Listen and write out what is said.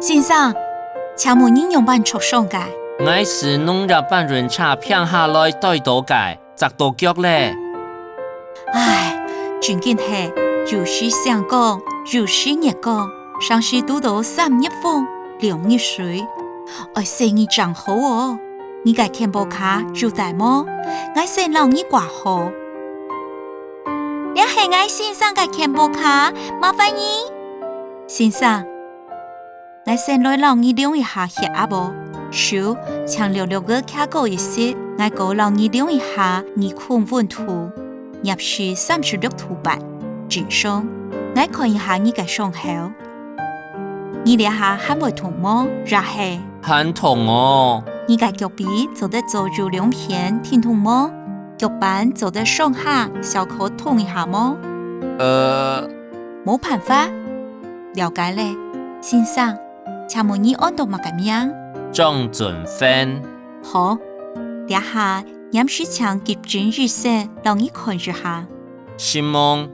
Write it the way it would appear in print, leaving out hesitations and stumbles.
先生，请问您用板戳上嘅？我是弄入半人茶平下來對到界，砸到腳咧。唉，最近係如是上講，如是熱講，上是拄到3月風，2月水，我生意真好哦。你嘅健保卡做大麼？我先讓你掛號。你係我先生嘅健保卡，麻煩你。先生，我先來讓你量一下血壓無？少，請略略個卡過一些，我個讓你量一下你困溫度，入是36度8，正常。我看一下你嘅傷口，你兩下還會痛麼？然係很痛哦。你嘅腳臂做得做住2片，挺痛麼？腳板做得上下小口痛一下麼？冇辦法，了解咧，先生，請問你按到乜嘅名？張準芬。好，兩下飲水槍急診熱線，讓你看一下。希望